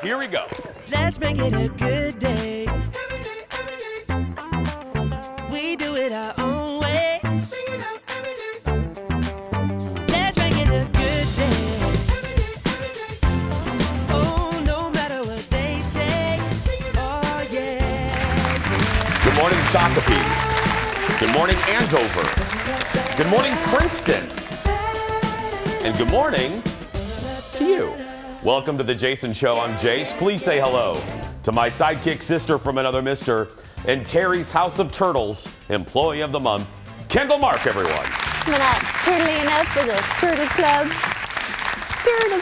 Here we go. Let's make it a good day. We do it our own way. Let's make it a good day. Oh, no matter what they say. Oh, yeah. Good morning, Shakopee. Good morning, Andover. Good morning, Princeton. And good morning to you. Welcome to the Jason Show. I'm Jace. Please say hello to my sidekick sister from another mister and Terry's House of Turtles Employee of the Month, Kendall Mark, everyone. Coming out turtly enough for the Turtle Club.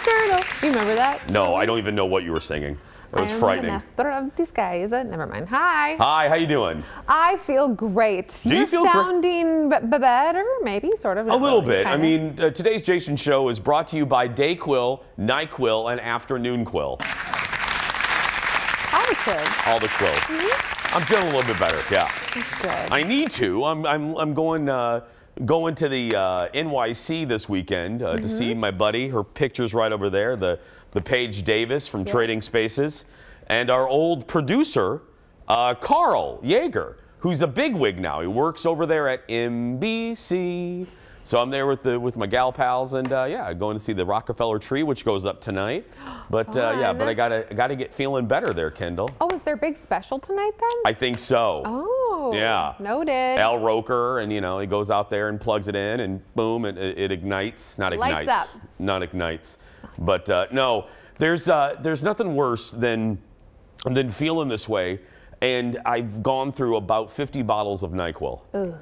Turtle. You remember that? No, I don't even know what you were singing. It was frightening. I'm the master of disguise. Never mind. Hi. Hi, how you doing? I feel great. Do you feel sounding better? Maybe, sort of. A little really, bit. I mean, today's Jason Show is brought to you by Dayquil, NyQuil, and Afternoon Quill. All the quills. All the quills. Mm-hmm. I'm feeling a little bit better. Yeah. That's good. I need to. I'm going to the NYC this weekend to see my buddy. Her picture's right over there. The Paige Davis from Trading Spaces, and our old producer, Carl Yeager, who's a bigwig now. He works over there at NBC. So I'm there with my gal pals, and yeah, going to see the Rockefeller Tree, which goes up tonight. But yeah, but I gotta get feeling better there, Kendall. Oh, is there a big special tonight then? I think so. Oh. Yeah. Noted. Al Roker, and he goes out there and plugs it in, and boom, it ignites. Not ignites. Lights up. Not ignites. But no, there's nothing worse than feeling this way, and I've gone through about 50 bottles of NyQuil. Ugh.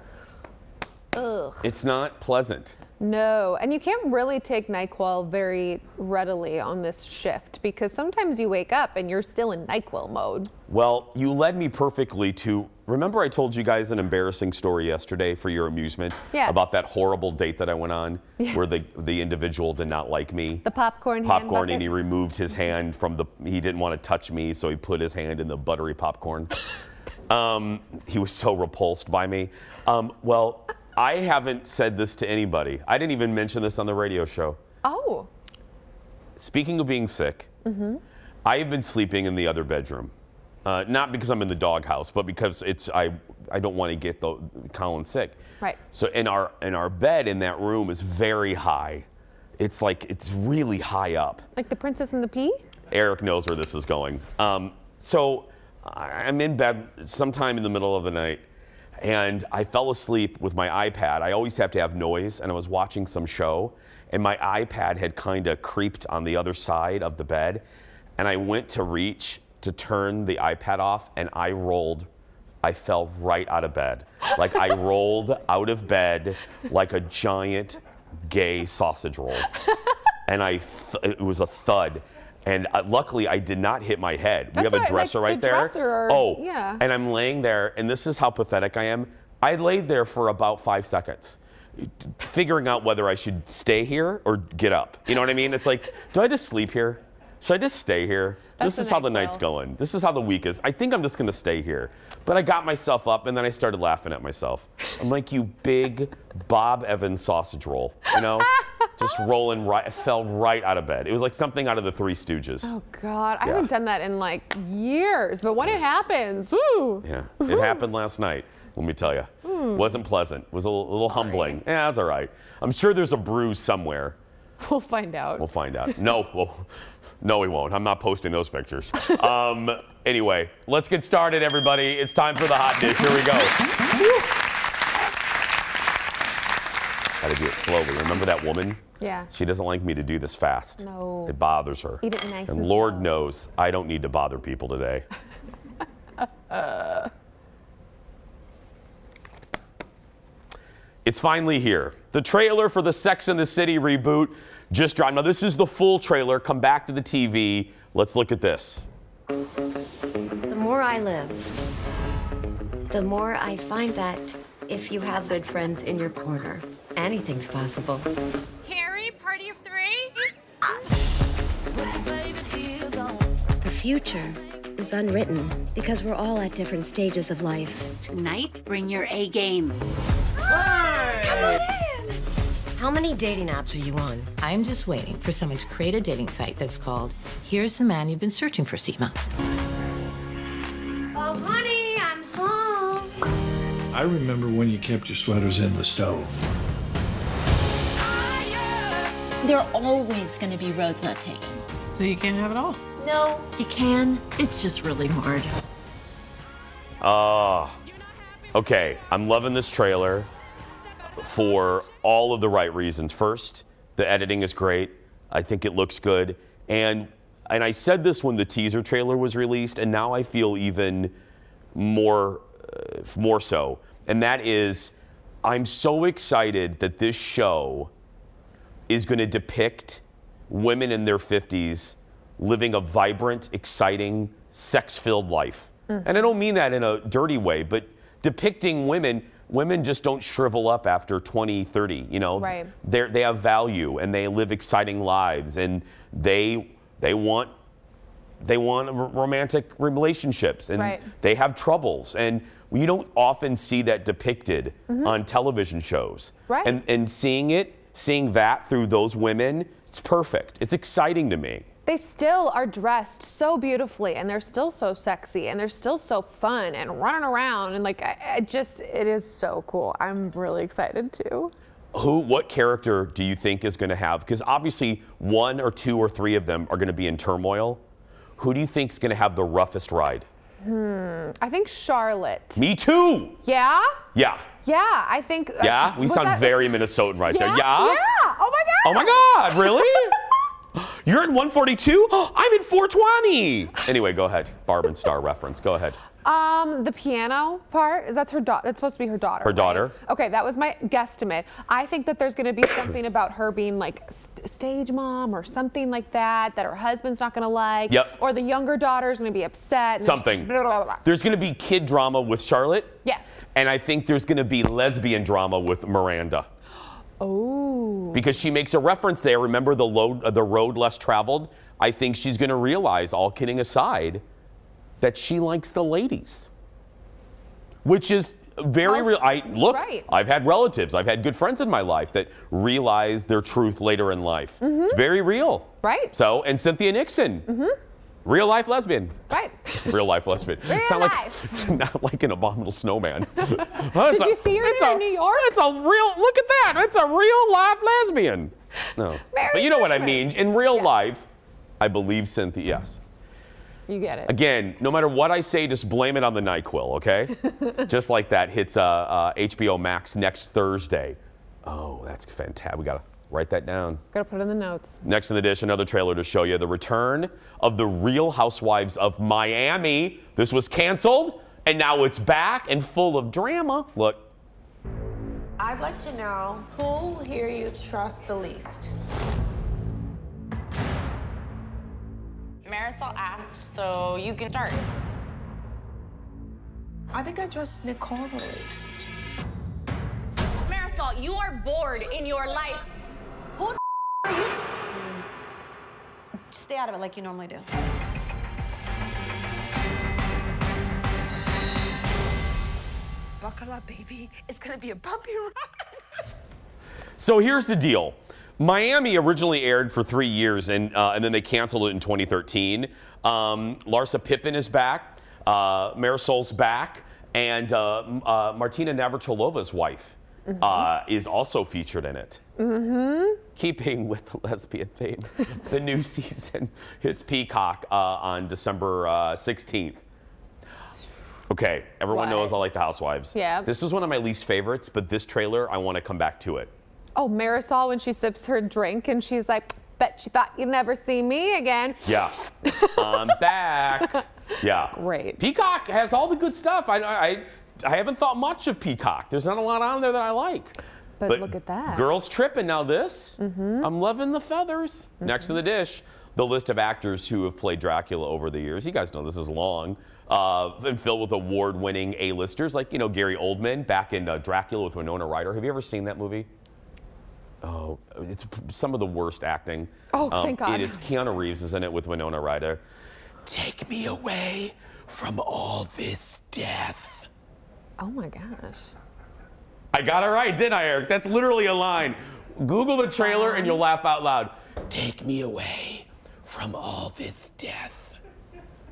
Ugh. It's not pleasant. No, and you can't really take NyQuil very readily on this shift because sometimes you wake up and you're still in NyQuil mode. Well, you led me perfectly to, remember I told you guys an embarrassing story yesterday for your amusement? Yes. About that horrible date that I went on where the individual did not like me. The popcorn hand bucket? And he removed his hand from he didn't want to touch me, so he put his hand in the buttery popcorn. He was so repulsed by me. Well, I haven't said this to anybody. I didn't even mention this on the radio show. Oh. Speaking of being sick, I have been sleeping in the other bedroom. Not because I'm in the doghouse, but because I don't want to get Colin sick. Right. So in our bed in that room is very high. It's really high up. Like the Princess and the Pea? Eric knows where this is going. So I'm in bed sometime in the middle of the night, and I fell asleep with my iPad. I always have to have noise, and I was watching some show, and my iPad had kind of creeped on the other side of the bed, and I went to reach to turn the iPad off, and I fell right out of bed. Like I rolled out of bed like a giant gay sausage roll. And it was a thud. And luckily, I did not hit my head. We have a dresser right there. Yeah. And I'm laying there, and this is how pathetic I am. I laid there for about 5 seconds, figuring out whether I should stay here or get up. You know what I mean? It's like, do I just sleep here? Should I just stay here? This is how the night's going. This is how the week is. I think I'm just going to stay here. But I got myself up, and then I started laughing at myself. I'm like, you big Bob Evans sausage roll, just rolling right. I fell right out of bed. It was like something out of the Three Stooges. Oh, God. I haven't done that in, like, years. But when it happens, woo. Yeah, it happened last night, let me tell you. Wasn't pleasant. It was a little humbling. Yeah, that's all right. I'm sure there's a bruise somewhere. We'll find out. We'll find out. No, we won't. I'm not posting those pictures. Anyway, let's get started, everybody. It's time for the hot dish. Here we go. Gotta do it slowly. Remember that woman? Yeah. She doesn't like me to do this fast. No. It bothers her. Eat it nice and Lord knows I don't need to bother people today. It's finally here. The trailer for the Sex and the City reboot just dropped. Now, this is the full trailer. Come back to the TV. Let's look at this. The more I live, the more I find that if you have good friends in your corner, anything's possible. Carrie, party of three? The future is unwritten because we're all at different stages of life. Tonight, bring your A game. How many dating apps are you on? I'm just waiting for someone to create a dating site that's called Here's the Man You've Been Searching for, Seema. Oh, honey, I'm home. I remember when you kept your sweaters in the stove. There are always going to be roads not taken. So you can't have it all? No, you can. It's just really hard. Okay, I'm loving this trailer for all of the right reasons. First, the editing is great. I think it looks good. And I said this when the teaser trailer was released, and now I feel even more so. And that is, I'm so excited that this show is going to depict women in their 50s living a vibrant, exciting, sex-filled life. And I don't mean that in a dirty way, but depicting women just don't shrivel up after 20, 30, you know? Right. They have value and they live exciting lives and they want romantic relationships and Right. they have troubles. And you don't often see that depicted on television shows. Right. And seeing that through those women, it's perfect. It's exciting to me. They still are dressed so beautifully, and they're still so sexy, and they're still so fun and running around, and like, it is so cool. I'm really excited too. What character do you think is going to have, because obviously 1 or 2 or 3 of them are going to be in turmoil. Who do you think is going to have the roughest ride? I think Charlotte. Me too. Yeah? Yeah. Yeah, I think. Yeah? We was sound that- very Minnesotan right there. Yeah? Yeah? Yeah. Oh my God. Oh my God, really? You're at 142? I'm in 420. Anyway, go ahead. Barb and Star reference. Go ahead. The piano part, that's her daughter. That's supposed to be her daughter. Her right? daughter. Okay, that was my guesstimate. I think that there's going to be something about her being like stage mom or something like that her husband's not going to like. Yep. Or the younger daughter's going to be upset. and Something. blah, blah, blah. There's going to be kid drama with Charlotte. Yes. And I think there's going to be lesbian drama with Miranda. Oh. Because she makes a reference there. Remember the road less traveled? I think she's going to realize, all kidding aside, that she likes the ladies. Which is very real. Right. I've had relatives, I've had good friends in my life that realize their truth later in life. It's very real. Right. So, and Cynthia Nixon, real life lesbian. Right. Real life lesbian. Real life. It's not like an abominable snowman. Did you see her there in New York? It's a real, look at that. It's a real life lesbian. No. Merry But you know what I Christmas. mean. In real Yes. life, I believe Cynthia, yes. You get it. Again, no matter what I say, just blame it on the NyQuil, okay? Just like that hits HBO Max next Thursday. Oh, that's fantastic. We got to write that down. Gotta put it in the notes. Next in the dish, another trailer to show you the return of the Real Housewives of Miami. This was canceled, and now it's back and full of drama. Look. I'd like to know who here you trust the least. Marisol asked, so you can start. I think I trust Nicole the least. Marisol, you are bored in your life. Who the are you? Just stay out of it like you normally do. Buckle up, baby. It's gonna be a bumpy ride. So here's the deal. Miami originally aired for 3 years, and then they canceled it in 2013. Larsa Pippen is back, Marisol's back, and Martina Navratilova's wife is also featured in it. Keeping with the lesbian theme, the new season hits Peacock on December 16th. Okay, everyone What? knows I like the Housewives. Yeah. This is one of my least favorites, but this trailer, I want to come back to it. Oh, Marisol, when she sips her drink and she's like, bet she thought you'd never see me again. Yeah, I'm back. Yeah, great. Peacock has all the good stuff. I haven't thought much of Peacock. There's not a lot on there that I like. But look at that. Girls tripping now. This, I'm loving the feathers. Next to the dish, the list of actors who have played Dracula over the years. You guys know this is long. And filled with award-winning A-listers like, Gary Oldman back in Dracula with Winona Ryder. Have you ever seen that movie? Oh, it's some of the worst acting. Oh, thank God. It is Keanu Reeves is in it with Winona Ryder. Take me away from all this death. Oh my gosh. I got it right, didn't I, Eric? That's literally a line. Google the trailer and you'll laugh out loud. Take me away from all this death.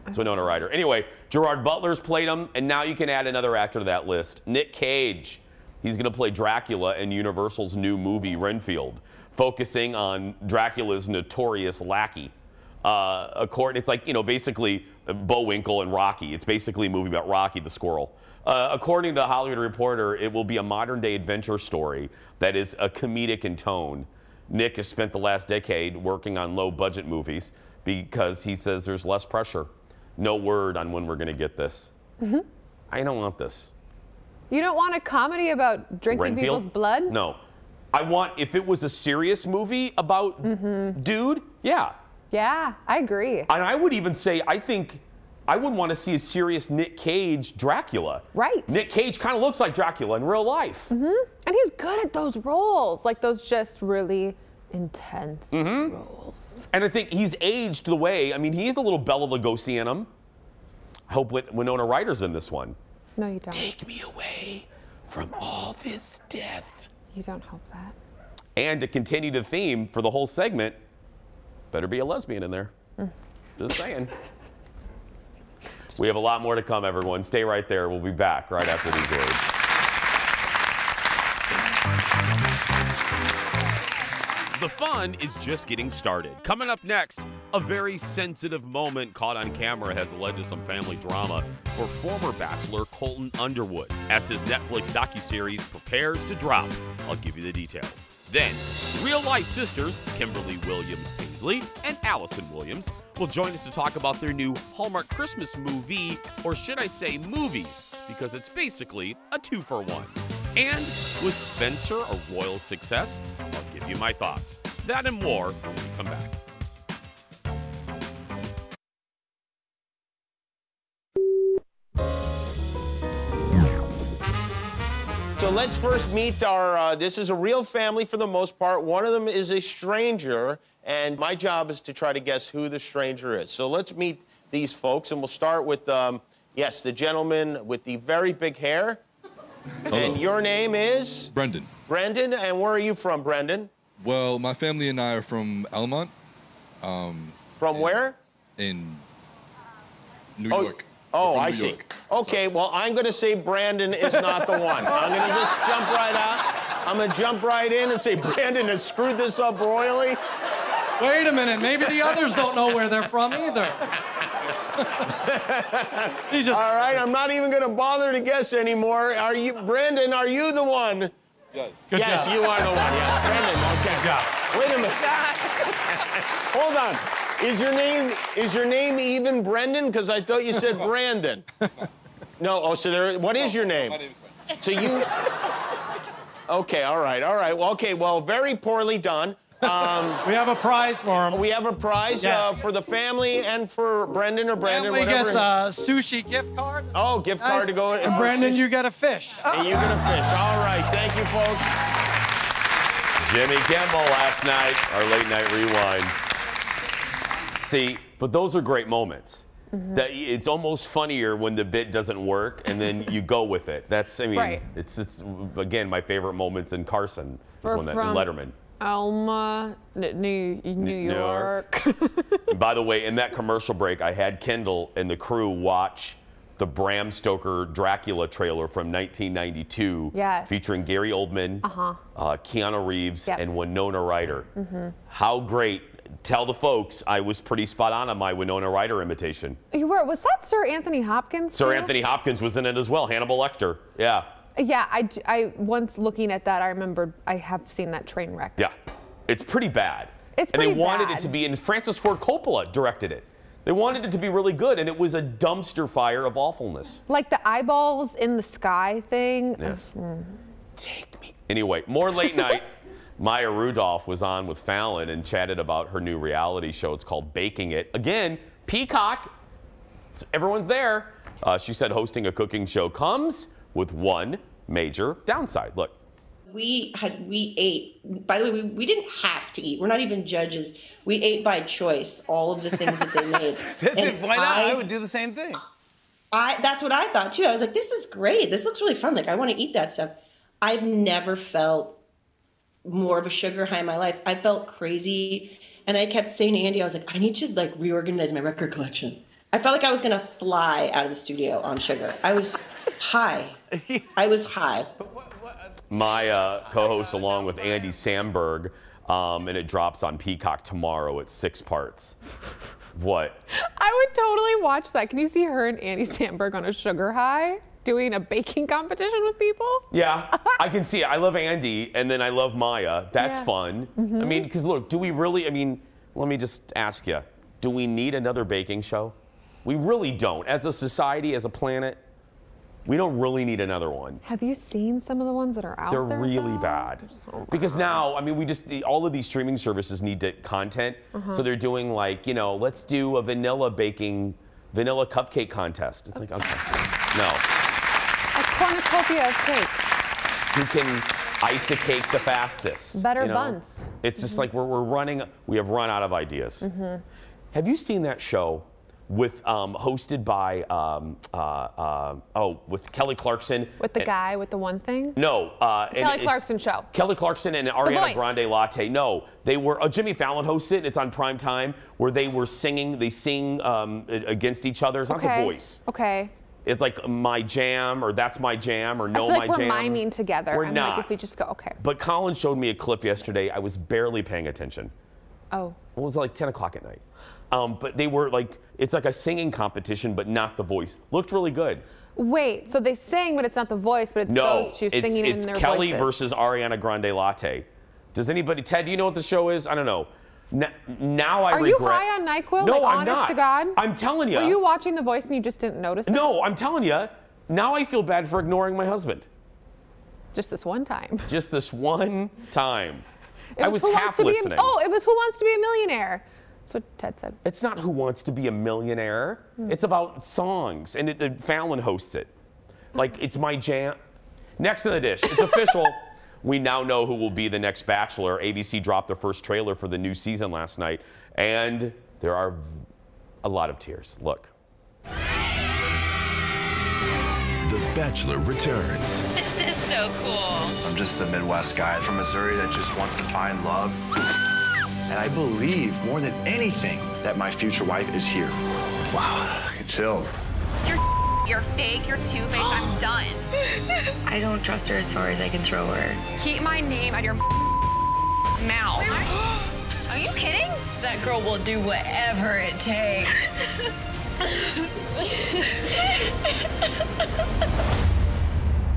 It's Winona Ryder. Anyway, Gerard Butler's played him, and now you can add another actor to that list. Nick Cage. He's going to play Dracula in Universal's new movie, Renfield, focusing on Dracula's notorious lackey. It's like, basically Bullwinkle and Rocky. It's basically a movie about Rocky the squirrel. According to Hollywood Reporter, it will be a modern-day adventure story that is a comedic in tone. Nick has spent the last decade working on low-budget movies because he says there's less pressure. No word on when we're going to get this. I don't want this. You don't want a comedy about drinking Renfield? people's blood? No. I want, if it was a serious movie about dude, yeah. Yeah, I agree. And I would even say, I think I would want to see a serious Nick Cage Dracula. Right. Nick Cage kind of looks like Dracula in real life. And he's good at those roles, like those just really intense roles. And I think he's aged the way, I mean, he is a little Bela Lugosi in him. I hope Winona Ryder's in this one. No, you don't. Take me away from all this death. You don't hope that. And to continue the theme for the whole segment, better be a lesbian in there. Just saying. We have a lot more to come, everyone. Stay right there. We'll be back right after these words. The fun is just getting started. Coming up next, a very sensitive moment caught on camera has led to some family drama for former Bachelor Colton Underwood as his Netflix docuseries prepares to drop. I'll give you the details. Then, real-life sisters Kimberly Williams-Paisley and Allison Williams will join us to talk about their new Hallmark Christmas movie, or should I say movies, because it's basically a 2-for-1. And was Spencer a royal success? I'll give you my thoughts. That and more when we come back. So let's first meet our, this is a real family for the most part. One of them is a stranger, and my job is to try to guess who the stranger is. So let's meet these folks, and we'll start with, yes, the gentleman with the very big hair. Hello. And your name is? Brendan. Brendan, and where are you from, Brendan? Well, my family and I are from Elmont. From where? In New York. Oh, We're from I New see. York. Okay, well, I'm going to say Brandon is not the one. I'm going to just jump right out. I'm going to jump right in and say Brandon has screwed this up royally. Wait a minute, maybe the others don't know where they're from either. All right, I'm not even going to bother to guess anymore. Are you, Brandon, are you the one? Yes. Yes, you are the one. Yes, Brandon, okay. Good job. Wait a minute. Hold on. Is your name even Brendan? Because I thought you said Brandon. No, oh, so there, what is your name? My name is Brendan. So you, okay, all right. Well, okay, well, very poorly done. We have a prize for him. We have a prize for the family and for Brendan or Brandon, Family whatever. gets a sushi gift card. Oh, gift card to go. And Brendan, you get a fish. And you get a fish. All right, thank you, folks. Jimmy Kimmel last night, our late night rewind. See, but those are great moments. That it's almost funnier when the bit doesn't work and then you go with it. That's, I mean, Right. it's again my favorite moments in Carson is when that in from Letterman. Alma, New York. And by the way, in that commercial break, I had Kendall and the crew watch the Bram Stoker Dracula trailer from 1992, Yes. featuring Gary Oldman, Keanu Reeves, Yep. and Winona Ryder. How great! Tell the folks I was pretty spot on my Winona Ryder imitation. You were. Was that Sir Anthony Hopkins? Sir too? Anthony Hopkins was in it as well. Hannibal Lecter. Yeah. Yeah, I once looking at that, I remembered I have seen that train wreck. Yeah. It's pretty bad. It's and they pretty wanted bad. it to be, and Francis Ford Coppola directed it. They wanted it to be really good, and it was a dumpster fire of awfulness. Like the eyeballs in the sky thing. Yeah. Take me. Anyway, more late night. Maya Rudolph was on with Fallon and chatted about her new reality show. It's called Baking It. Again, Peacock. Everyone's there. She said hosting a cooking show comes with one major downside. Look. We ate, by the way, we didn't have to eat. We're not even judges. We ate by choice all of the things that they made. Why not? I would do the same thing. That's what I thought too. I was like, this is great. This looks really fun. Like, I want to eat that stuff. I've never felt more of a sugar high in my life. I felt crazy. And I kept saying to Andy, I was like, I need to like reorganize my record collection. I felt like I was going to fly out of the studio on sugar. I was high. I was high. My co-host along with Andy Samberg, and it drops on Peacock tomorrow at 6 parts. What? I would totally watch that. Can you see her and Andy Samberg on a sugar high doing a baking competition with people? Yeah, I can see it. I love Andy, and then I love Maya. That's fun. I mean, because look, do we really, let me just ask you, do we need another baking show? We really don't. As a society, as a planet, we don't really need another one. Have you seen some of the ones that are out They're there? really bad. So because now, all of these streaming services need content. So they're doing like, let's do a vanilla cupcake contest. It's like, okay, no. A cornucopia of cake. Who can ice a cake the fastest? Better buns. It's just like we have run out of ideas. Have you seen that show with hosted by with Kelly Clarkson? With the guy with the one thing? No. Kelly Clarkson show. Kelly Clarkson and Ariana Grande Latte. No, they were. Jimmy Fallon hosted it. It's on prime time where they were singing. They sing against each other. It's not The Voice. Okay. It's like My Jam or That's My Jam or No I feel like My Jam. we're miming together. We're I'm not. like, if we just go, okay. But Colin showed me a clip yesterday. I was barely paying attention. Oh. It was like 10 o'clock at night. But they were like, it's like a singing competition, but not The Voice. Looked really good. Wait, so they sing, but it's not The Voice, but it's those two singing in their Kelly voices. versus Ariana Grande Latte. Does anybody, Ted, do you know what the show is? I don't know. Now I regret. Are you high on NyQuil? No, like, I'm honest not. to God? I'm telling you. Were you watching The Voice and you just didn't notice it? No, I'm telling you. Now I feel bad for ignoring my husband. Just this one time. Just this one time. I was Who half Wants to Be listening. it was Who Wants to Be a Millionaire. That's what Ted said. It's not Who Wants to Be a Millionaire. It's about songs, and Fallon hosts it. Like, it's my jam. Next in the dish, it's official. We now know who will be the next Bachelor. ABC dropped the first trailer for the new season last night, and there are a lot of tears. Look. The Bachelor returns. This is so cool. I'm just a Midwest guy from Missouri that just wants to find love. And I believe more than anything that my future wife is here. Wow, it chills. You're fake, you're two-faced, I'm done. I don't trust her as far as I can throw her. Keep my name out of your mouth. Are you kidding? That girl will do whatever it takes.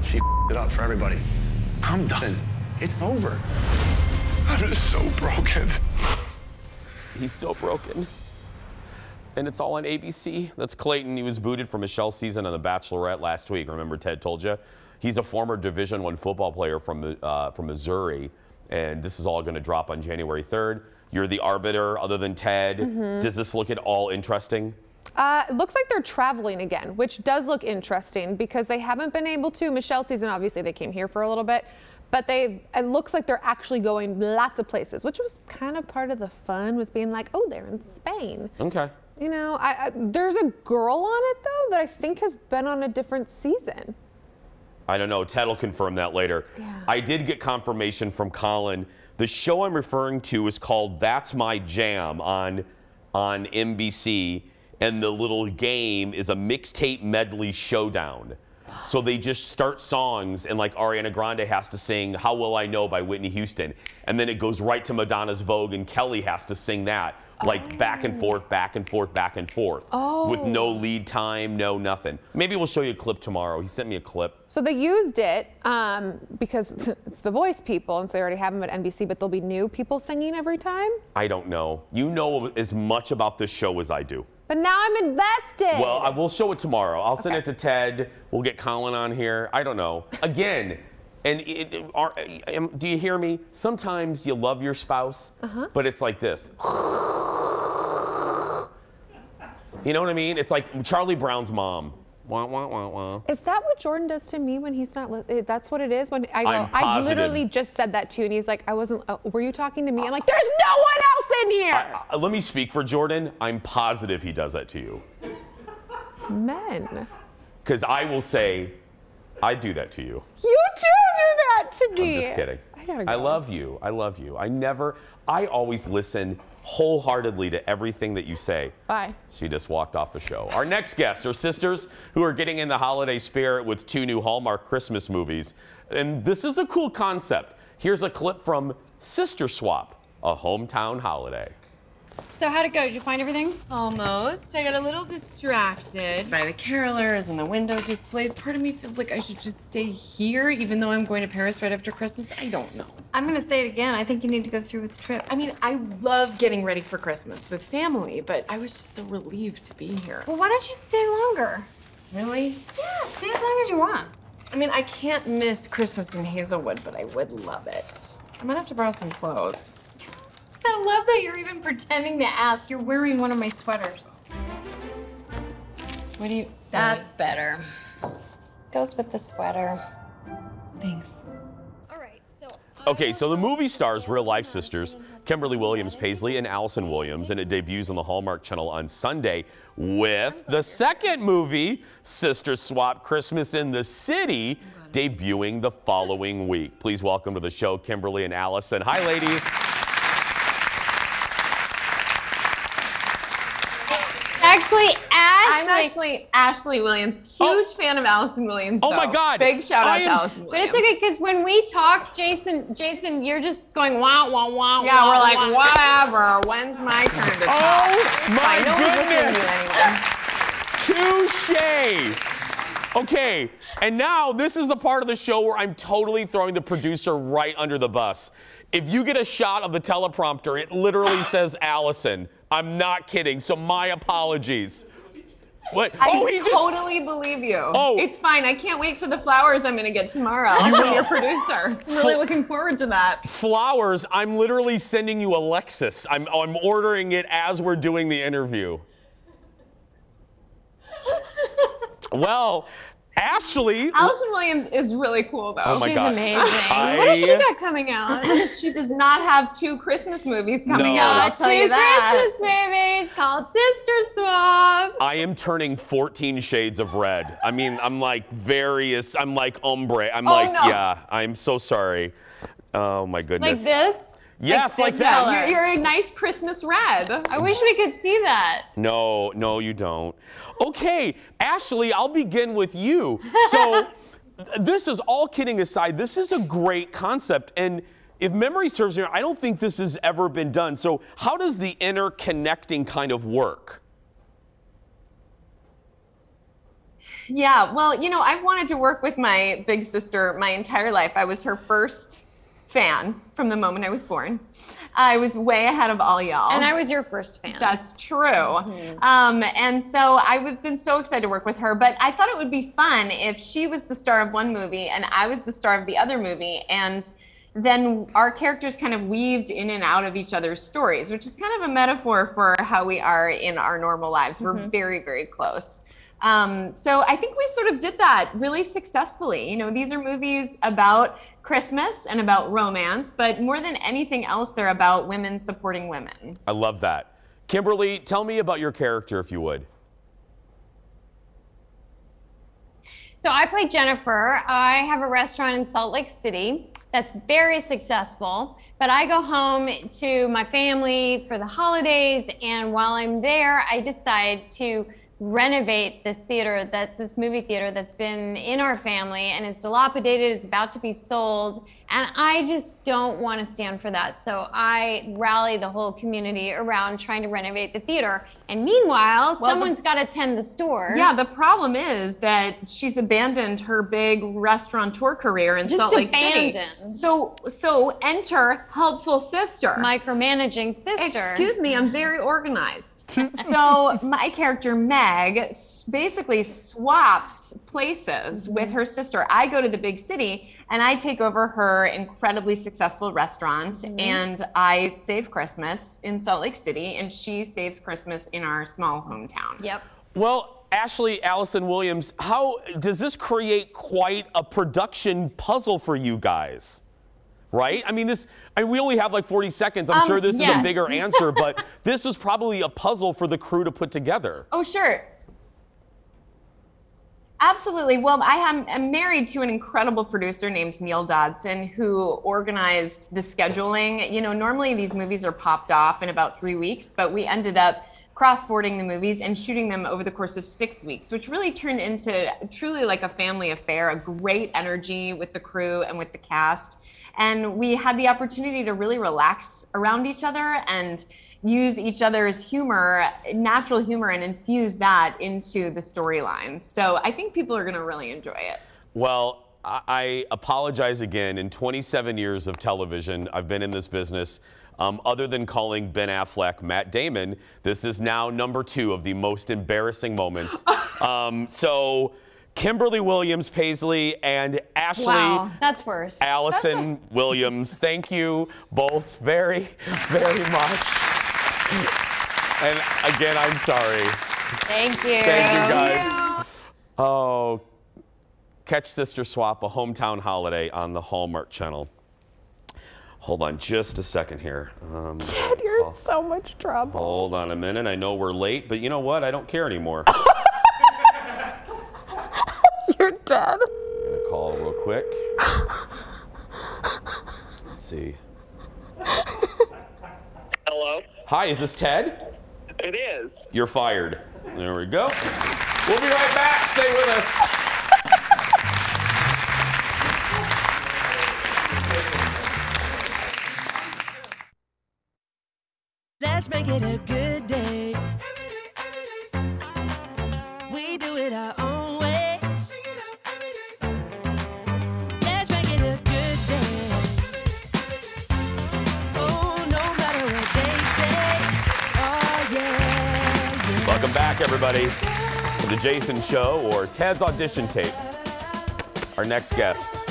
She it up for everybody. I'm done. It's over. I'm just so broken. He's so broken. And it's all on ABC. That's Clayton. He was booted from Michelle's season on The Bachelorette last week. Remember, Ted told you? He's a former Division I football player from Missouri. And this is all going to drop on January 3rd. You're the arbiter other than Ted. Does this look at all interesting? It looks like they're traveling again, which does look interesting because they haven't been able to. Michelle's season, obviously, they came here for a little bit. But it looks like they're actually going lots of places, which was kind of part of the fun, was being like, oh, they're in Spain. Okay. You know, there's a girl on it, though, that I think has been on a different season. I don't know. Ted will confirm that later. Yeah. I did get confirmation from Colin. The show I'm referring to is called That's My Jam on NBC, and the little game is a mixtape medley showdown. So they just start songs, and like Ariana Grande has to sing How Will I Know by Whitney Houston. And then it goes right to Madonna's Vogue, and Kelly has to sing that. Like back and forth, back and forth, back and forth. Oh. With no lead time, no nothing. Maybe we'll show you a clip tomorrow. He sent me a clip. So they used it because it's The Voice people, and so they already have them at NBC, but there'll be new people singing every time? I don't know. You know as much about this show as I do. But now I'm invested. Well, I will show it tomorrow. I'll send it to Ted. We'll get Colin on here. I don't know. Again, and do you hear me? Sometimes you love your spouse, but it's like this. You know what I mean? It's like Charlie Brown's mom. Wah, wah, wah, wah. Is that what Jordan does to me when he's not? That's what it is when I go. I'm I positive. literally just said that to you, and he's like, "I wasn't. Were you talking to me?" I'm like, "There's no one else in here." Let me speak for Jordan. I'm positive he does that to you. Men. Because I will say, I do that to you. You do that to me. I'm just kidding. I gotta go. I love you. I love you. I always listen wholeheartedly to everything that you say. Bye. She just walked off the show. Our next guests are sisters who are getting in the holiday spirit with 2 new Hallmark Christmas movies. And this is a cool concept. Here's a clip from Sister Swap, a hometown holiday. So how'd it go? Did you find everything? Almost. I got a little distracted by the carolers and the window displays. Part of me feels like I should just stay here, even though I'm going to Paris right after Christmas. I don't know. I'm gonna say it again. I think you need to go through with the trip. I mean, I love getting ready for Christmas with family, but I was just so relieved to be here. Well, why don't you stay longer? Really? Yeah, stay as long as you want. I mean, I can't miss Christmas in Hazelwood, but I would love it. I might have to borrow some clothes. I love that you're even pretending to ask. You're wearing one of my sweaters. What do you... That's better. Goes with the sweater. Thanks. Okay, so the movie stars real-life sisters Kimberly Williams Paisley and Allison Williams, and it debuts on the Hallmark Channel on Sunday with the second movie, Sister Swap Christmas in the City, debuting the following week. Please welcome to the show Kimberly and Allison. Hi, ladies. I'm actually Ashley Williams. Huge fan of Allison Williams. Oh my God. Big shout out to Allison But Williams. it's okay, because when we talk, Jason, you're just going wah, wah, wah, Yeah, wah, we're like, wah. whatever. When's my turn to talk? Oh my No one's listening to you anyway. Touche. Okay, and now this is the part of the show where I'm totally throwing the producer right under the bus. If you get a shot of the teleprompter, it literally says Allison. I'm not kidding, so my apologies. What? I totally believe you. Oh. It's fine. I can't wait for the flowers I'm going to get tomorrow You from will. your producer. I'm really looking forward to that. Flowers, I'm literally sending you a Lexus. I'm ordering it as we're doing the interview. Well, Ashley. Allison Williams is really cool, though. Oh my She's God. amazing. I- What has she got coming out? She does not have 2 Christmas movies coming out, I'll tell you that. 2 Christmas movies called Sister Swap. I am turning 14 shades of red. I mean, I'm like I'm like ombre. I'm like, no. yeah, I'm so sorry. Oh my Like goodness. this? Yes, like that. Yeah, you're a nice Christmas red. I wish we could see that. No, you don't. Okay, Ashley, I'll begin with you. So, this is all kidding aside, this is a great concept. And if memory serves me, I don't think this has ever been done. So, how does the interconnecting kind of work? Yeah, well, you know, I've wanted to work with my big sister my entire life. I was her first fan from the moment I was born. I was way ahead of all y'all. And I was your first fan. That's true. And so I've been so excited to work with her, but I thought it would be fun if she was the star of one movie and I was the star of the other movie, and then our characters kind of weaved in and out of each other's stories, which is kind of a metaphor for how we are in our normal lives. We're very, very close. So I think we sort of did that really successfully. You know, these are movies about Christmas and about romance, but more than anything else, they're about women supporting women. I love that. Kimberly, tell me about your character, if you would. So I play Jennifer. I have a restaurant in Salt Lake City that's very successful, but I go home to my family for the holidays, and while I'm there, I decide to renovate this movie theater that's been in our family and is dilapidated, is about to be sold, and I just don't want to stand for that. So I rally the whole community around trying to renovate the theater. And meanwhile, someone's got to tend the store. Yeah, the problem is that she's abandoned her big restaurateur career in Salt Lake City. So enter helpful sister. Micromanaging sister. Excuse me, I'm very organized. So my character Meg basically swaps places with her sister. I go to the big city and I take over her incredibly successful restaurant, and I save Christmas in Salt Lake City, and she saves Christmas in our small hometown. Yep. Well, Ashley, Allison Williams, how does this create quite a production puzzle for you guys? Right? I mean, we only have like 40 seconds. I'm sure this is a bigger answer, but this is probably a puzzle for the crew to put together. Oh, sure. Absolutely. Well, I'm married to an incredible producer named Neil Dodson who organized the scheduling. You know, normally these movies are popped off in about 3 weeks, but we ended up cross-boarding the movies and shooting them over the course of 6 weeks, which really turned into truly like a family affair, a great energy with the crew and with the cast. And we had the opportunity to really relax around each other and use each other's humor, natural humor, and infuse that into the storylines. So I think people are going to really enjoy it. Well, I apologize again. In 27 years of television, I've been in this business. Other than calling Ben Affleck Matt Damon, this is now number 2 of the most embarrassing moments. So Kimberly Williams Paisley and Ashley Wow, that's worse. Allison Williams, thank you both very, very much. And again, I'm sorry. Thank you. Thank you, guys. Oh, catch Sister Swap, a hometown holiday on the Hallmark Channel. Hold on just a second here. Ted, you're in so much trouble. Hold on a minute. I know we're late, but you know what? I don't care anymore. You're dead. I'm gonna call real quick. Let's see. Hello? Hi, is this Ted? It is. You're fired. There we go. We'll be right back. Stay with us. Let's make it a good day. We do it our own way. Let's make it a good day. Oh, no matter what they say. Oh, yeah. Welcome back, everybody, to the Jason Show, or Ted's audition tape. Our next guest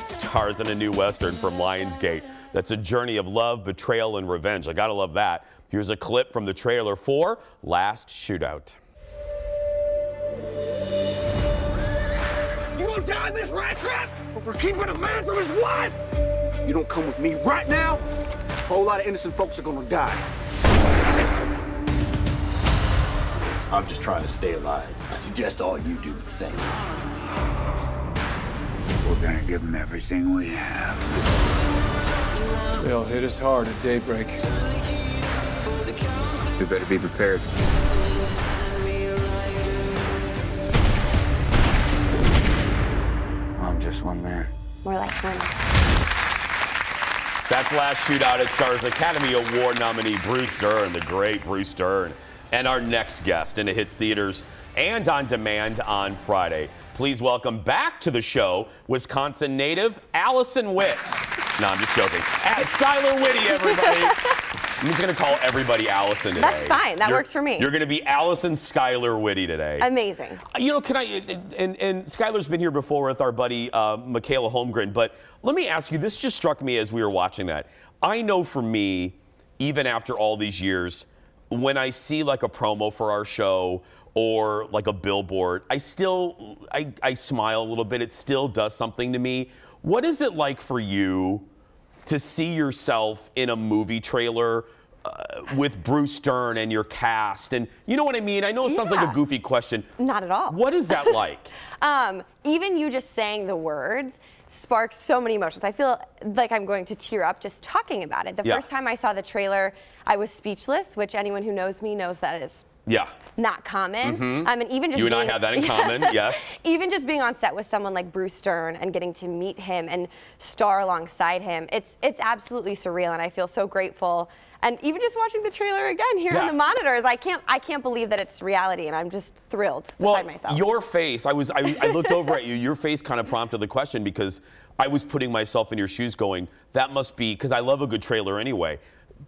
stars in a new Western from Lionsgate. That's a journey of love, betrayal, and revenge. I gotta love that. Here's a clip from the trailer for Last Shootout. You gonna die in this rat trap? Or for keeping a man from his wife? You don't come with me right now, a whole lot of innocent folks are gonna die. I'm just trying to stay alive. I suggest all you do the same. We're gonna give them everything we have. They'll hit us hard at daybreak. We better be prepared. I'm just one man. More like one. That's Last Shootout. It stars Academy Award nominee Bruce Dern, the great Bruce Dern, and our next guest, and it hits theaters and on demand on Friday. Please welcome back to the show Wisconsin native Allison Witt. No, I'm just joking. Skylar Whitty, everybody. I'm just going to call everybody Allison today. That's fine. That works for me. You're going to be Allison Skylar Whitty today. Amazing. You know, can I, and Skylar's been here before with our buddy Michaela Holmgren, but let me ask you, this just struck me as we were watching that. I know for me, even after all these years, when I see like a promo for our show or like a billboard, I smile a little bit. It still does something to me. What is it like for you to see yourself in a movie trailer with Bruce Dern and your cast? And you know what I mean? I know it sounds like a goofy question. Not at all. What is that like? Even you just saying the words sparks so many emotions. I feel like I'm going to tear up just talking about it. The first time I saw the trailer, I was speechless, which anyone who knows me knows that is not common. And even just you and I have that in common, yes. Even just being on set with someone like Bruce Dern and getting to meet him and star alongside him, it's absolutely surreal, and I feel so grateful. And even just watching the trailer again here on the monitors, I can't believe that it's reality, and I'm just thrilled beside myself. Your face, I looked over at you, your face kind of prompted the question, because I was putting myself in your shoes going, that must be, because I love a good trailer anyway,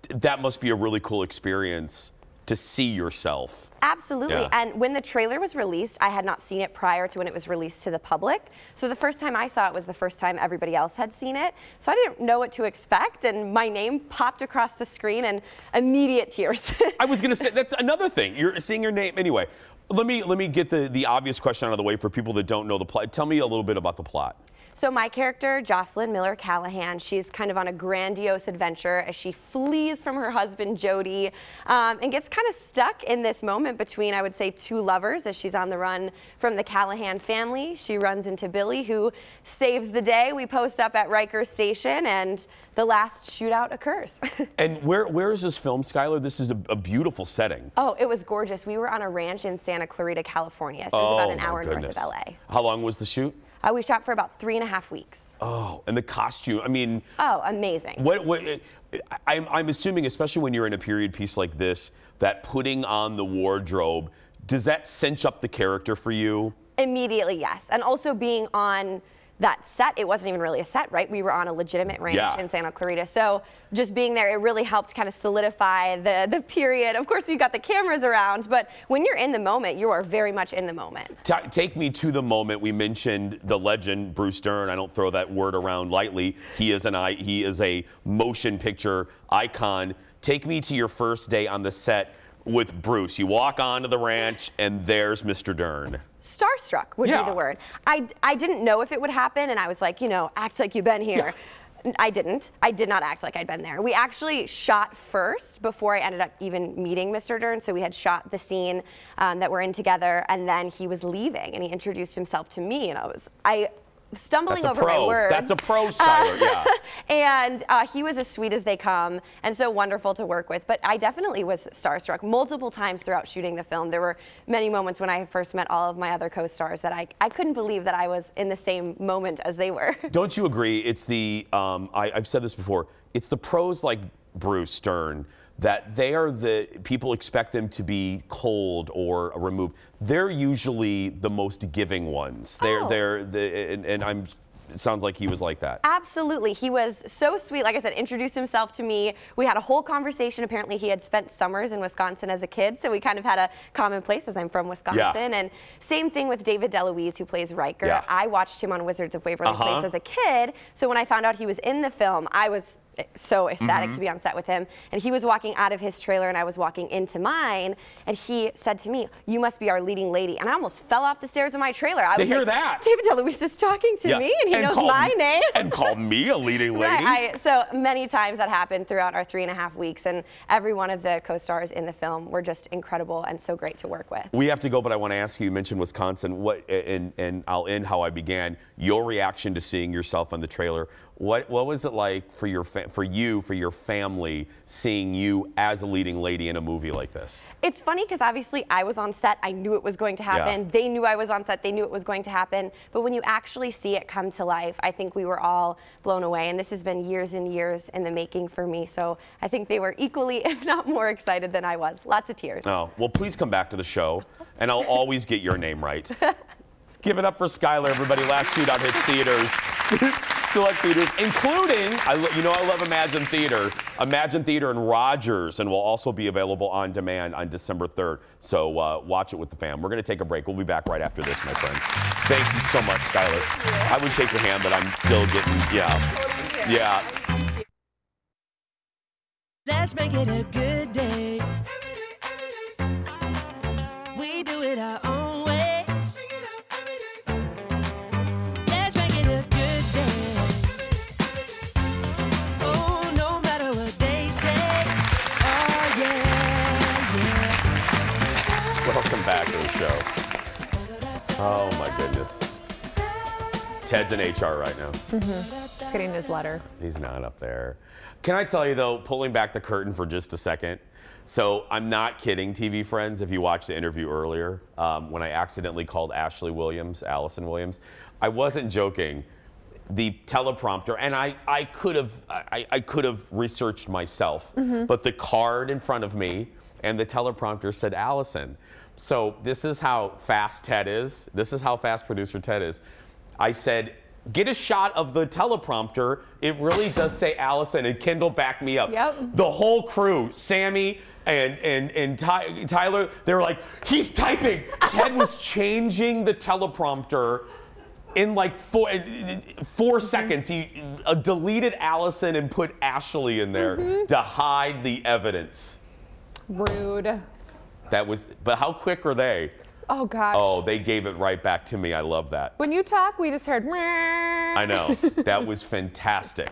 that must be a really cool experience to see yourself. Absolutely. Yeah. And when the trailer was released, I had not seen it prior to when it was released to the public. So the first time I saw it was the first time everybody else had seen it. So I didn't know what to expect, and my name popped across the screen and immediate tears. I was going to say, that's another thing. You're seeing your name. Anyway, let me get the obvious question out of the way for people that don't know the plot. Tell me a little bit about the plot. So my character, Jocelyn Miller Callahan, she's kind of on a grandiose adventure as she flees from her husband, Jody, and gets kind of stuck in this moment between, I would say, two lovers as she's on the run from the Callahan family. She runs into Billy, who saves the day. We post up at Riker Station, and the last shootout occurs. And where is this film, Skylar? This is a beautiful setting. Oh, it was gorgeous. We were on a ranch in Santa Clarita, California, so it was about an hour north of LA. How long was the shoot? We shot for about 3.5 weeks. Oh, and the costume, I mean. Oh, amazing. I'm assuming, especially when you're in a period piece like this, that putting on the wardrobe, does that cinch up the character for you? Immediately, yes. And also being on that set, it wasn't even really a set, right? We were on a legitimate ranch in Santa Clarita. So just being there, it really helped kind of solidify the period. Of course, you got the cameras around, but when you're in the moment, you are very much in the moment. Take me to the moment. We mentioned the legend, Bruce Dern. I don't throw that word around lightly. He is a motion picture icon. Take me to your first day on the set with Bruce. You walk onto the ranch, and there's Mr. Dern. Starstruck would be the word. I didn't know if it would happen, and I was like, you know, act like you've been here. Yeah. I didn't. I did not act like I'd been there. We actually shot first before I ended up even meeting Mr. Dern. So we had shot the scene that we're in together, and then he was leaving, and he introduced himself to me, and I stumbling over my words. That's a pro, Skylar, yeah. And he was as sweet as they come and so wonderful to work with. But I definitely was starstruck multiple times throughout shooting the film. There were many moments when I first met all of my other co-stars that I couldn't believe that I was in the same moment as they were. Don't you agree? It's the, I've said this before, it's the pros like Bruce Dern that they are people expect them to be cold or removed. They're usually the most giving ones. It sounds like he was like that. Absolutely. He was so sweet. Like I said, introduced himself to me. We had a whole conversation. Apparently, he had spent summers in Wisconsin as a kid, so we kind of had a common place as I'm from Wisconsin. Yeah. And same thing with David DeLuise, who plays Riker. Yeah. I watched him on Wizards of Waverly Place as a kid, so when I found out he was in the film, I was so ecstatic to be on set with him. And he was walking out of his trailer and I was walking into mine, and he said to me, "You must be our leading lady." And I almost fell off the stairs of my trailer. I was hear like, that. David DeLuise is talking to me, and he knows my name. And called me a leading lady. Right, so many times that happened throughout our 3.5 weeks, and every one of the co-stars in the film were just incredible and so great to work with. We have to go, but I want to ask you, you mentioned Wisconsin, and I'll end how I began, your reaction to seeing yourself on the trailer. What was it like for your family, seeing you as a leading lady in a movie like this? It's funny because obviously I was on set. I knew it was going to happen. Yeah. They knew I was on set. They knew it was going to happen. But when you actually see it come to life, I think we were all blown away. And this has been years and years in the making for me. So I think they were equally, if not more, excited than I was. Lots of tears. Oh, well, please come back to the show, and I'll always get your name right. Let's give it up for Skylar, everybody. Last Shootout hits theaters. Select theaters, including, I love Imagine Theater. Imagine Theater in Rogers, and will also be available on demand on December 3rd. So watch it with the fam. We're going to take a break. We'll be back right after this, my friends. Thank you so much, Skylar. I would shake your hand, but I'm still getting, yeah. Let's make it a good day. We do it our own way. Welcome back to the show. Oh my goodness. Ted's in HR right now. Mm-hmm. Getting his letter. He's not up there. Can I tell you though, pulling back the curtain for just a second, so I'm not kidding, TV friends, if you watched the interview earlier, when I accidentally called Ashley Williams, Allison Williams, I wasn't joking. The teleprompter, and I could have researched myself, but the card in front of me and the teleprompter said Allison. So this is how fast Ted is. This is how fast producer Ted is. I said, get a shot of the teleprompter. It really does say Allison, and Kendall backed me up. Yep. The whole crew, Sammy and Tyler, they were like, he's typing. Ted was changing the teleprompter in like four seconds. He deleted Allison and put Ashley in there to hide the evidence. Rude. But how quick are they? Oh, gosh. Oh, they gave it right back to me. I love that. When you talk, we just heard. I know. That was fantastic.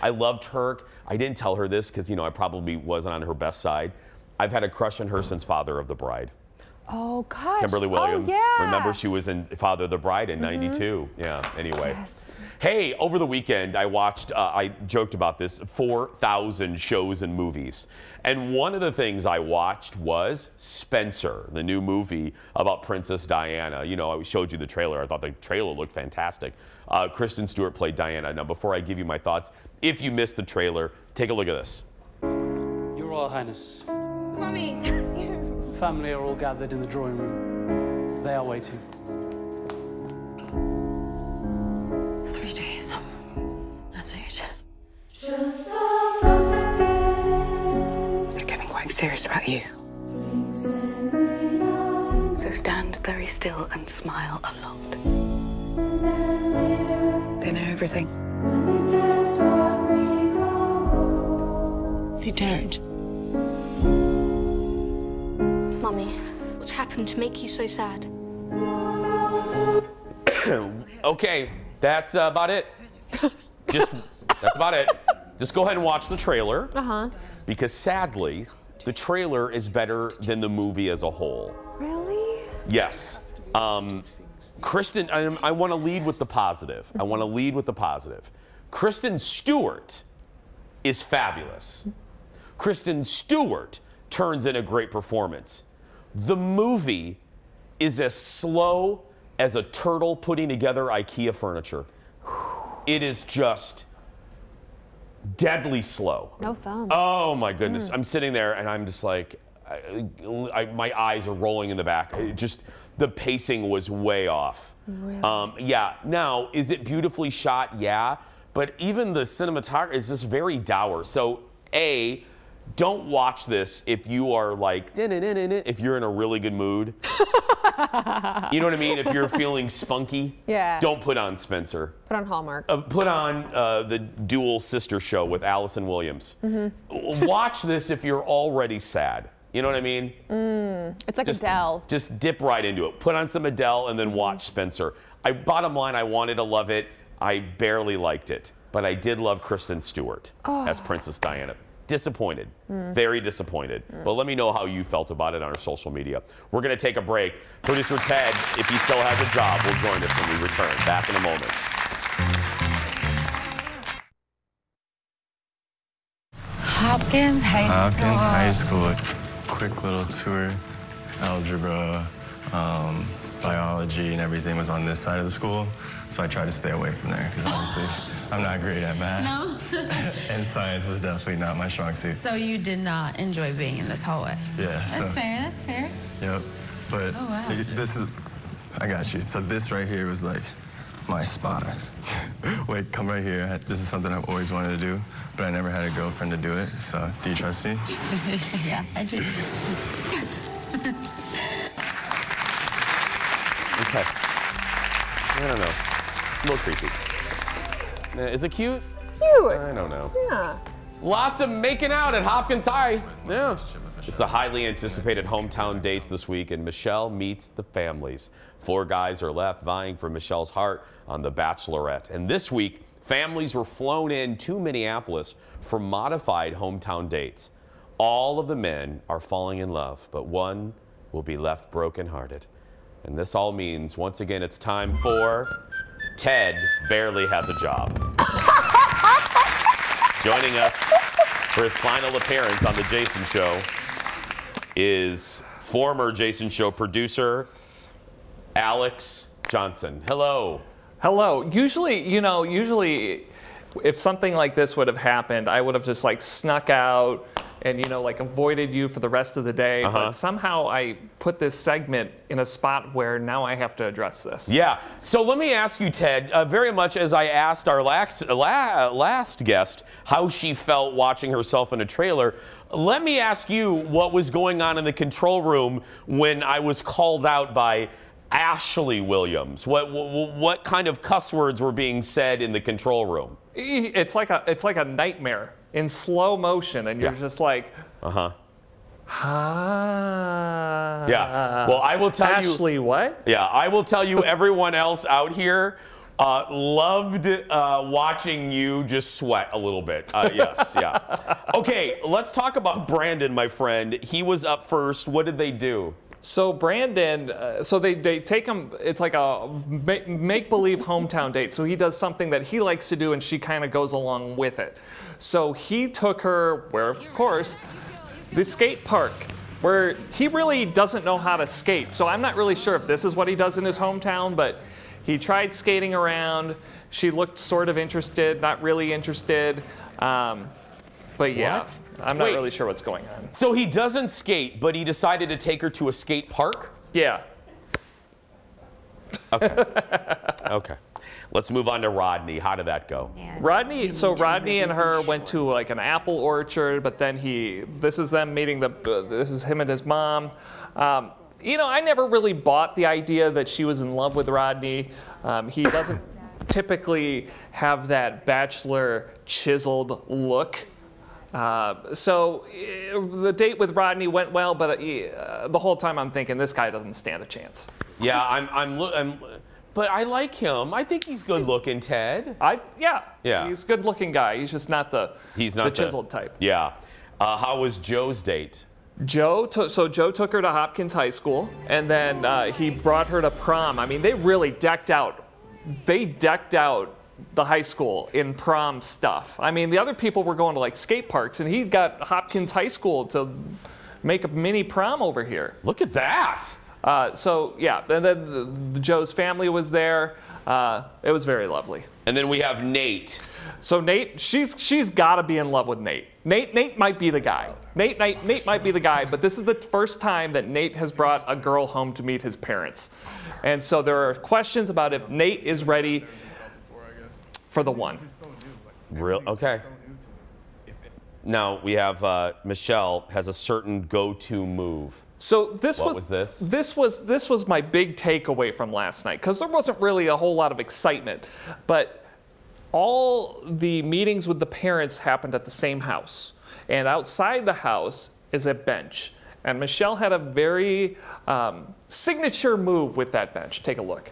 I loved her. I didn't tell her this because, you know, I probably wasn't on her best side. I've had a crush on her since Father of the Bride. Oh, gosh. Kimberly Williams. Oh, yeah. Remember, she was in Father of the Bride in '92. Yeah, anyway. Yes. Hey, over the weekend, I watched, I joked about this, 4,000 shows and movies. And one of the things I watched was Spencer, the new movie about Princess Diana. You know, I showed you the trailer. I thought the trailer looked fantastic. Kristen Stewart played Diana. Now, before I give you my thoughts, if you missed the trailer, take a look at this. Your Royal Highness. Mummy. Family are all gathered in the drawing room. They are waiting. 3 days. That's it. They're getting quite serious about you. So stand very still and smile a lot. They know everything. They don't. Mummy, what's happened to make you so sad? Okay, that's about it. That's about it. Just go ahead and watch the trailer. Because sadly, the trailer is better than the movie as a whole. Really? Yes. Kristen, I want to lead with the positive. I want to lead with the positive. Kristen Stewart is fabulous. Kristen Stewart turns in a great performance. The movie is as slow as a turtle putting together IKEA furniture. It is just deadly slow. No thumb. Oh my goodness. I'm sitting there and I'm just like, my eyes are rolling in the back. The pacing was way off. Really? Yeah, now, is it beautifully shot? Yeah, but even the cinematography is just very dour. So, A, don't watch this if you are like, if you're in a really good mood. You know what I mean? If you're feeling spunky, Yeah. don't put on Spencer. Put on Hallmark. Put on the Dual Sister Show with Allison Williams. Watch this if you're already sad. You know what I mean? It's like Adele. Just dip right into it. Put on some Adele and then watch Spencer. Bottom line, I wanted to love it. I barely liked it, but I did love Kristen Stewart as Princess Diana. Disappointed, very disappointed. But let me know how you felt about it on our social media. We're going to take a break. Producer Ted, if he still has a job, will join us when we return. Back in a moment. Hopkins High School. Hopkins High School. Quick little tour. Algebra, biology, and everything was on this side of the school. So I tried to stay away from there because obviously I'm not great at math. No? And science was definitely not my strong suit. So you did not enjoy being in this hallway? Yeah. That's fair, that's fair. Yep. But Oh, wow. this is, I got you. So this right here was like my spot. Wait, come right here. This is something I've always wanted to do, but I never had a girlfriend to do it. So do you trust me? Yeah, I do. Okay. I don't know. A little creepy. Is it cute? Cute. I don't know. Yeah. Lots of making out at Hopkins High. Yeah. It's the highly anticipated hometown dates this week, and Michelle meets the families. 4 guys are left vying for Michelle's heart on The Bachelorette. And this week, families were flown in to Minneapolis for modified hometown dates. All of the men are falling in love, but one will be left brokenhearted. And this all means, once again, it's time for Ted Barely Has a Job. Joining us for his final appearance on The Jason Show is former Jason Show producer, Alex Johnson. Hello. Hello. Usually if something like this would have happened, I would have just like snuck out and, like avoided you for the rest of the day. But somehow I put this segment in a spot where now I have to address this. Yeah. So let me ask you, Ted, very much as I asked our last guest how she felt watching herself in a trailer, let me ask you what was going on in the control room when I was called out by Ashley Williams. What kind of cuss words were being said in the control room? It's like a nightmare in slow motion, and you're just like, Yeah. Well, I will tell you. Ashley, what? Yeah, I will tell you. Everyone else out here loved watching you just sweat a little bit. Yes. Yeah. Okay. Let's talk about Brandon, my friend. He was up first. What did they do? So Brandon, so they take him, it's like a make-believe hometown date. So he does something that he likes to do and she kind of goes along with it. So he took her, where of course, the skate park, where he really doesn't know how to skate. So I'm not really sure if this is what he does in his hometown, but he tried skating around. She looked sort of interested, not really interested. But yeah, What? I'm not Wait. really sure what's going on. So he doesn't skate, but he decided to take her to a skate park? Yeah. Okay. Okay. Let's move on to Rodney. How did that go? Rodney and her went to like an apple orchard, but then this is them meeting this is him and his mom. You know, I never really bought the idea that she was in love with Rodney. He doesn't typically have that bachelor chiseled look. So the date with Rodney went well, but the whole time I'm thinking this guy doesn't stand a chance. Yeah, but I like him. I think he's good looking, Ted. Yeah. He's a good looking guy. He's just not the chiseled type. Yeah. How was Joe's date? Joe took her to Hopkins High School, and then he brought her to prom. I mean, they really decked out the high school in prom stuff. I mean, the other people were going to like skate parks, and he got Hopkins High School to make a mini prom over here. Look at that. So yeah, and then Joe's family was there. It was very lovely. And then we have Nate. So Nate, she's got to be in love with Nate. Nate might be the guy. Nate might be the guy, but this is the first time that Nate has brought a girl home to meet his parents. And so there are questions about if Nate is ready for the one. Real okay. Now we have Michelle has a certain go-to move. So what was this? This was my big takeaway from last night, because there wasn't really a whole lot of excitement, but all the meetings with the parents happened at the same house, and outside the house is a bench, and Michelle had a very signature move with that bench. Take a look.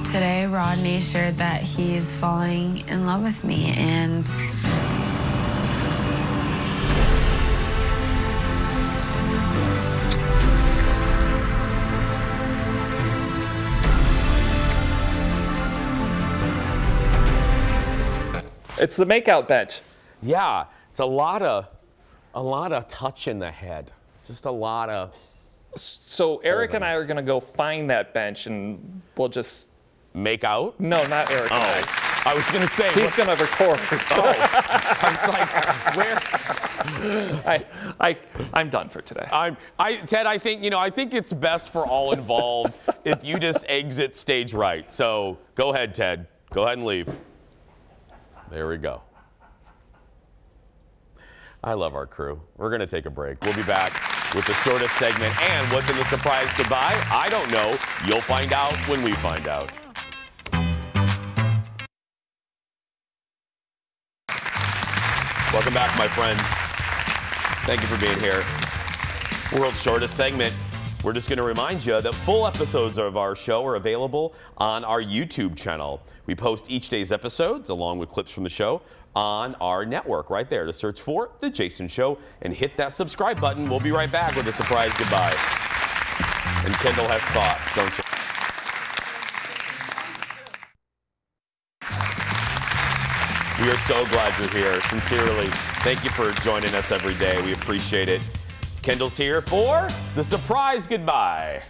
Today, Rodney shared that he's falling in love with me, and it's the makeout bench. Yeah, it's a lot of touch in the head. Just a lot of. So Eric and I are gonna go find that bench, and we'll just make out. No, not Eric. Oh, I was gonna say he's gonna record. Oh, I was like, where? I'm done for today. Ted, I think it's best for all involved if you just exit stage right. So go ahead, Ted. Go ahead and leave. There we go. I love our crew. We're going to take a break. We'll be back with the shortest segment and what's in the surprise goodbye. I don't know. You'll find out when we find out. Welcome back, my friends. Thank you for being here. World's shortest segment. We're just going to remind you that full episodes of our show are available on our YouTube channel. We post each day's episodes along with clips from the show on our network right there. To search for The Jason Show and hit that subscribe button. We'll be right back with a surprise goodbye. And Kendall has thoughts, don't you? We are so glad you're here. Sincerely, thank you for joining us every day. We appreciate it. Kendall's here for the surprise goodbye.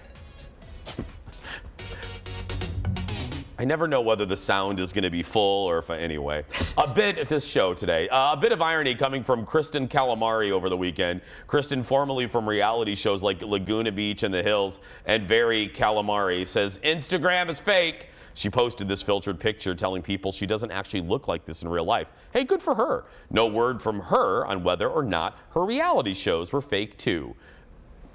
I never know whether the sound is going to be full or if anyway. A bit at this show today. A bit of irony coming from Kristen Calamari over the weekend. Kristen, formerly from reality shows like Laguna Beach and The Hills, and Very Calamari, says Instagram is fake. She posted this filtered picture telling people she doesn't actually look like this in real life. Hey, good for her. No word from her on whether or not her reality shows were fake too.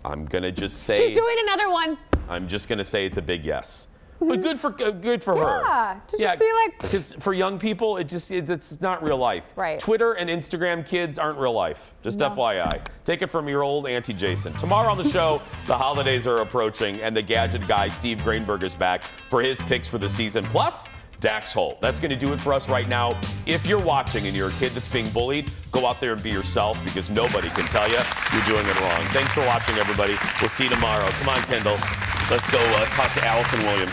I'm going to just say... She's doing another one. I'm just going to say it's a big yes. But good for her. Yeah, to just be like. Because for young people, it's not real life. Right. Twitter and Instagram kids aren't real life. Just FYI. Take it from your old Auntie Jason. Tomorrow on the show, the holidays are approaching, and the gadget guy Steve Greenberg is back for his picks for the season. Plus, Dax Holt. That's going to do it for us right now. If you're watching and you're a kid that's being bullied, go out there and be yourself, because nobody can tell you you're doing it wrong. Thanks for watching, everybody. We'll see you tomorrow. Come on, Kendall. Let's go talk to Allison Williams.